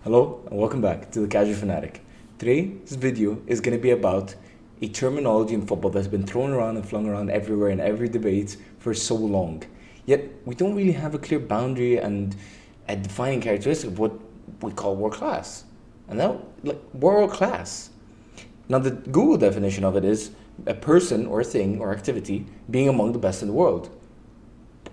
Hello and welcome back to the Casual Fanatic. Today's video is going to be about a terminology in football that's been thrown around and flung around everywhere in every debate for so long. Yet we don't really have a clear boundary and a defining characteristic of what we call world class. And that, like, world class. Now, the Google definition of it is a person or thing or activity being among the best in the world.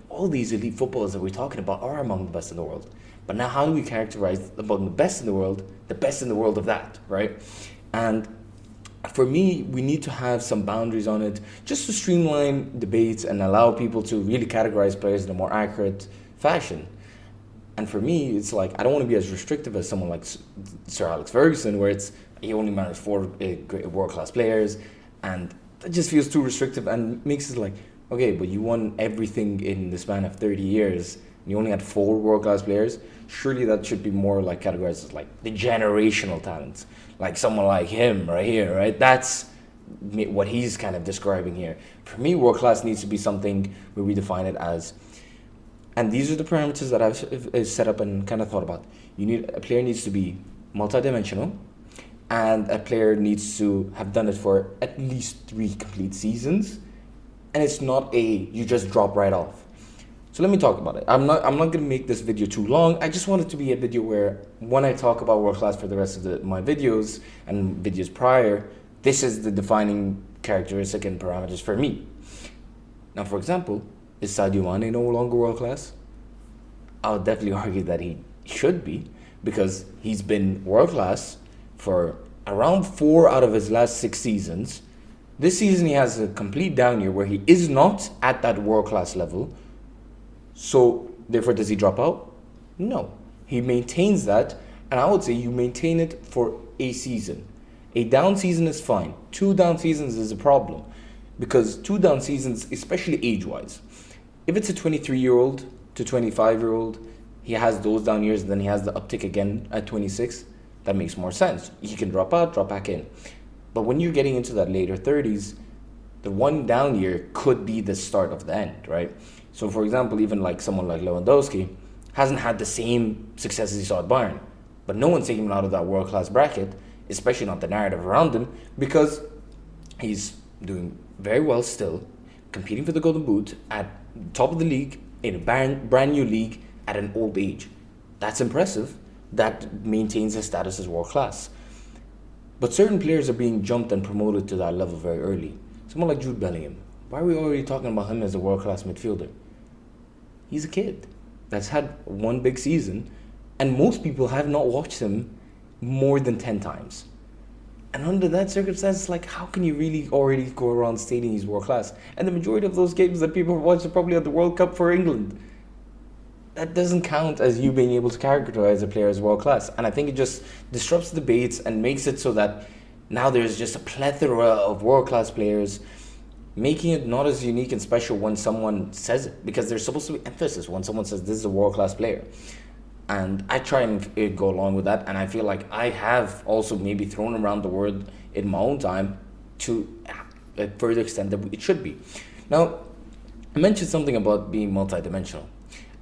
All these elite footballers that we're talking about are among the best in the world. But now, how do we characterize among the best in the world of that, right? And for me, we need to have some boundaries on it just to streamline debates and allow people to really categorize players in a more accurate fashion. And for me, it's like I don't want to be as restrictive as someone like Sir Alex Ferguson, where it's he only managed four world-class players, and that just feels too restrictive and makes it like, okay, but you won everything in the span of 30 years. And you only had four world-class players. Surely that should be more like categorized as like the generational talents, like someone like him right here, right? That's what he's kind of describing here. For me, world-class needs to be something where we define it as, and these are the parameters that I've set up and kind of thought about. A player needs to be multidimensional, and a player needs to have done it for at least 3 complete seasons, and it's not you just drop right off. So let me talk about it. I'm not going to make this video too long. I just want it to be a video where when I talk about world class for the rest of my videos and videos prior, this is the defining characteristic and parameters for me. Now, for example, is Sadio Mane no longer world class? I would definitely argue that he should be, because he's been world class for around 4 out of his last 6 seasons. This season he has a complete down year where he is not at that world class level. So therefore, does he drop out? No. He maintains that, and I would say you maintain it for a season. A down season is fine. 2 down seasons is a problem, because 2 down seasons, especially age-wise, if it's a 23-year-old to 25-year-old, he has those down years, and then he has the uptick again at 26. That makes more sense. He can drop out, drop back in. But when you're getting into that later 30s, the one down year could be the start of the end, right? So, for example, even like someone like Lewandowski hasn't had the same success as he saw at Bayern, but no one's taking him out of that world-class bracket, especially not the narrative around him, because he's doing very well still, competing for the Golden Boot at top of the league in a brand new league at an old age. That's impressive. That maintains his status as world-class. But certain players are being jumped and promoted to that level very early. Someone like Jude Bellingham. Why are we already talking about him as a world-class midfielder? He's a kid that's had one big season, and most people have not watched him more than 10 times. And under that circumstance, like, how can you really already go around stating he's world-class? And the majority of those games that people have watched are probably at the World Cup for England. That doesn't count as you being able to characterize a player as world-class. And I think it just disrupts debates and makes it so that now there's just a plethora of world-class players, making it not as unique and special when someone says it, because there's supposed to be emphasis when someone says this is a world-class player. And I try and go along with that, and I feel like I have also maybe thrown around the word in my own time to a further extent that it should be. Now, I mentioned something about being multidimensional.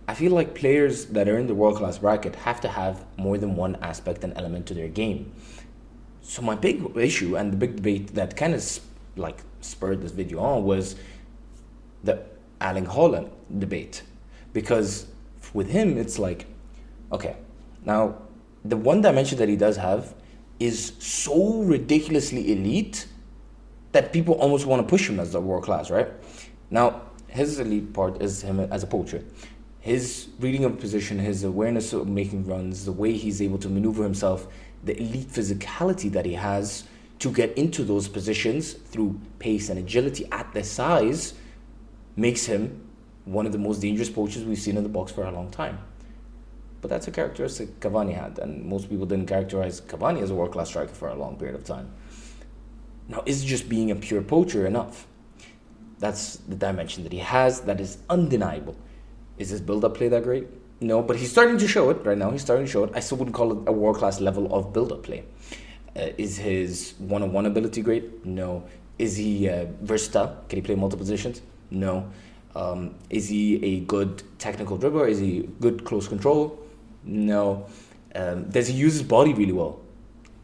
I feel like players that are in the world-class bracket have to have more than one aspect and element to their game. So my big issue and the big debate that kind of spurred this video on was the Erling Haaland debate, because with him it's like, okay, now the one dimension that he does have is so ridiculously elite that people almost want to push him as the world class, right? Now his elite part is him as a poacher. His reading of position, his awareness of making runs, the way he's able to maneuver himself, the elite physicality that he has to get into those positions through pace and agility at this size makes him one of the most dangerous poachers we've seen in the box for a long time. But that's a characteristic Cavani had, and most people didn't characterize Cavani as a world-class striker for a long period of time. Now, is just being a pure poacher enough? That's the dimension that he has that is undeniable. Is his build-up play that great? No, but he's starting to show it right now. He's starting to show it. I still wouldn't call it a world-class level of build-up play. Is his one-on-one ability great? No. Is he versatile? Can he play multiple positions? No. Is he a good technical dribbler? Is he good close control? No. Does he use his body really well?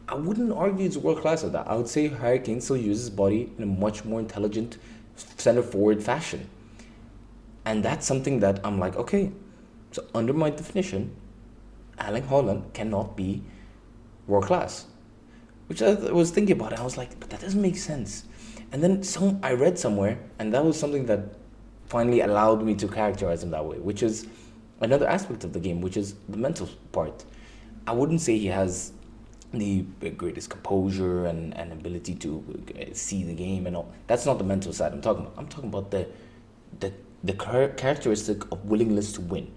I wouldn't argue he's world class at that. I would say Harry Kane still uses his body in a much more intelligent center forward fashion. And that's something that I'm like, okay, so under my definition, Erling Haaland cannot be world class. Which I was thinking about it. I was like, but that doesn't make sense. And then I read somewhere, and that was something that finally allowed me to characterize him that way, which is another aspect of the game, which is the mental part. I wouldn't say he has the greatest composure and ability to see the game and all. That's not the mental side I'm talking about. I'm talking about the characteristic of willingness to win,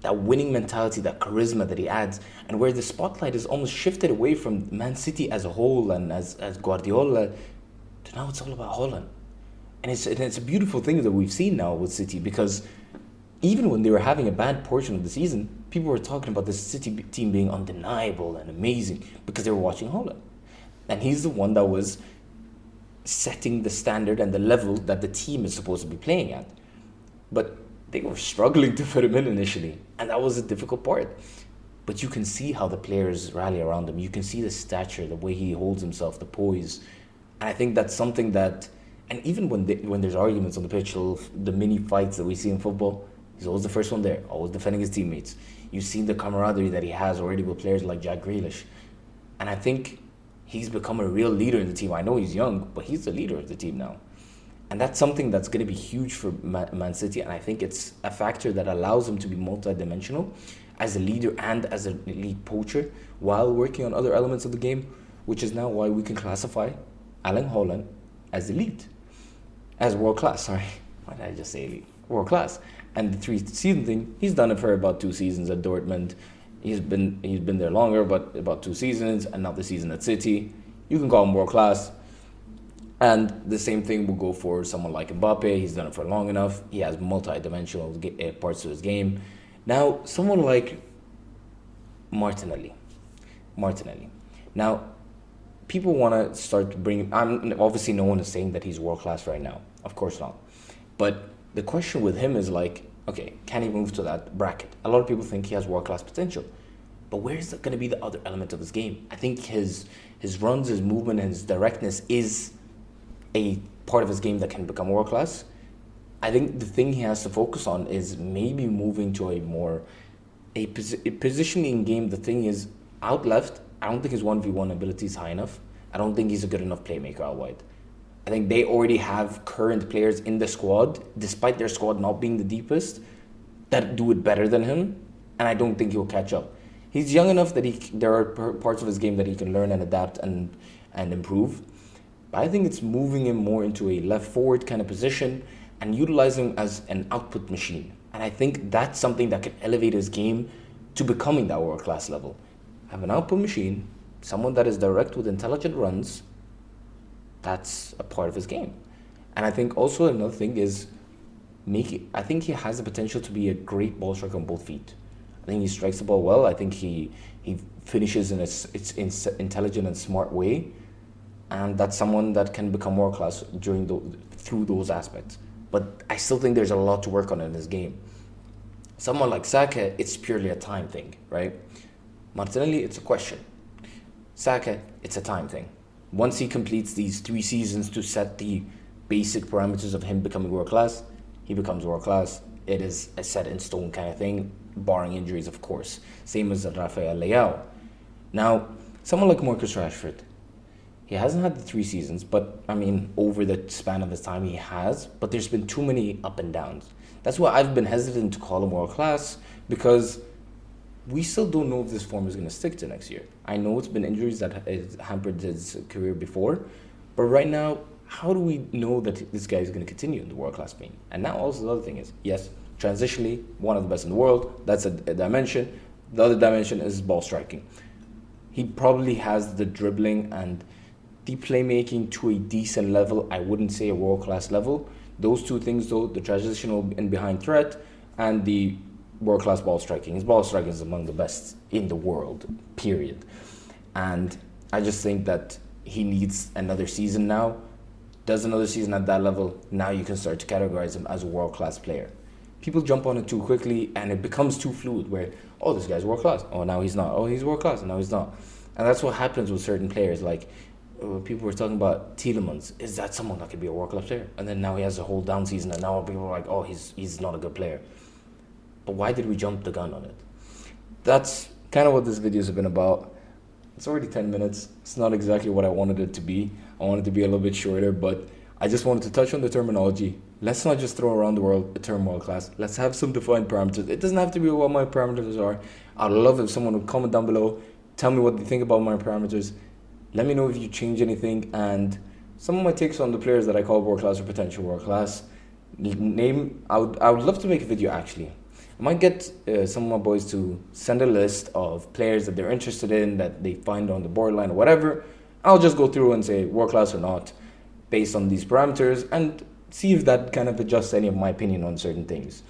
that winning mentality, that charisma that he adds, and where the spotlight is almost shifted away from Man City as a whole and as Guardiola to now it's all about Holland. And it's a beautiful thing that we've seen now with City, because even when they were having a bad portion of the season, people were talking about the City team being undeniable and amazing because they were watching Holland. And he's the one that was setting the standard and the level that the team is supposed to be playing at. But they were struggling to fit him in initially, and that was a difficult part. But you can see how the players rally around him. You can see the stature, the way he holds himself, the poise. And I think that's something that, and even when there's arguments on the pitch, the mini fights that we see in football, he's always the first one there, always defending his teammates. You've seen the camaraderie that he has already with players like Jack Grealish. And I think he's become a real leader in the team. I know he's young, but he's the leader of the team now. And that's something that's going to be huge for Man City. And I think it's a factor that allows him to be multidimensional as a leader and as an elite poacher while working on other elements of the game, which is now why we can classify Erling Haaland as elite, as world class. Sorry, why did I just say elite? World class. And the 3-season thing, he's done it for about 2 seasons at Dortmund. He's been there longer, but about 2 seasons, and not the season at City. You can call him world class. And the same thing will go for someone like Mbappe. He's done it for long enough. He has multi-dimensional parts to his game. Now, someone like Martinelli. Now, people want to start bringing... obviously, no one is saying that he's world-class right now. Of course not. But the question with him is like, okay, can he move to that bracket? A lot of people think he has world-class potential. But where is going to be the other element of his game? I think his runs, his movement, and his directness is a part of his game that can become world class. I think the thing he has to focus on is maybe moving to a positioning game. The thing is, out left, I don't think his 1v1 ability is high enough. I don't think he's a good enough playmaker out wide. I think they already have current players in the squad, despite their squad not being the deepest, that do it better than him, and I don't think he'll catch up. He's young enough that there are parts of his game that he can learn and adapt and improve. But I think it's moving him more into a left forward kind of position and utilizing him as an output machine. And I think that's something that can elevate his game to becoming that world class level. Have an output machine, someone that is direct with intelligent runs. That's a part of his game. And I think also another thing is I think he has the potential to be a great ball striker on both feet. I think he strikes the ball well. I think he finishes in its intelligent and smart way. And that's someone that can become world class through those aspects. But I still think there's a lot to work on in his game. Someone like Saka, it's purely a time thing, right? Martinelli, it's a question. Saka, it's a time thing. Once he completes these 3 seasons to set the basic parameters of him becoming world class, he becomes world class. It is a set in stone kind of thing, barring injuries, of course. Same as Rafael Leao. Now, someone like Marcus Rashford, he hasn't had the 3 seasons, but I mean, over the span of his time, he has. But there's been too many up and downs. That's why I've been hesitant to call him world class, because we still don't know if this form is going to stick to next year. I know it's been injuries that has hampered his career before, but right now, how do we know that this guy is going to continue in the world class vein? And now also the other thing is, yes, transitionally, one of the best in the world. That's a dimension. The other dimension is ball striking. He probably has the dribbling and the playmaking to a decent level. I wouldn't say a world-class level. Those 2 things though, the transitional and behind threat and the world-class ball striking. His ball striking is among the best in the world, period. And I just think that he needs another season now. Does another season at that level, now you can start to categorize him as a world-class player. people jump on it too quickly and it becomes too fluid where, oh, this guy's world class. Oh, now he's not. Oh, he's world class and now he's not. And that's what happens with certain players. Like, people were talking about Tielemans. Is that someone that could be a world class player? And then now he has a whole down season and now people are like, oh, he's not a good player. But why did we jump the gun on it? That's kind of what this video has been about. It's already 10 minutes. It's not exactly what I wanted it to be. I wanted it to be a little bit shorter, but I just wanted to touch on the terminology. Let's not just throw around the world the term world class. Let's have some defined parameters. It doesn't have to be what my parameters are. I'd love if someone would comment down below, tell me what they think about my parameters. Let me know if you change anything, and some of my takes on the players that I call world class or potential world class. I would love to make a video actually. I might get some of my boys to send a list of players that they're interested in, that they find on the borderline or whatever. I'll just go through and say world class or not based on these parameters and see if that kind of adjusts any of my opinion on certain things.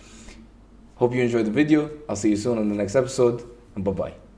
Hope you enjoyed the video. I'll see you soon on the next episode, and bye-bye.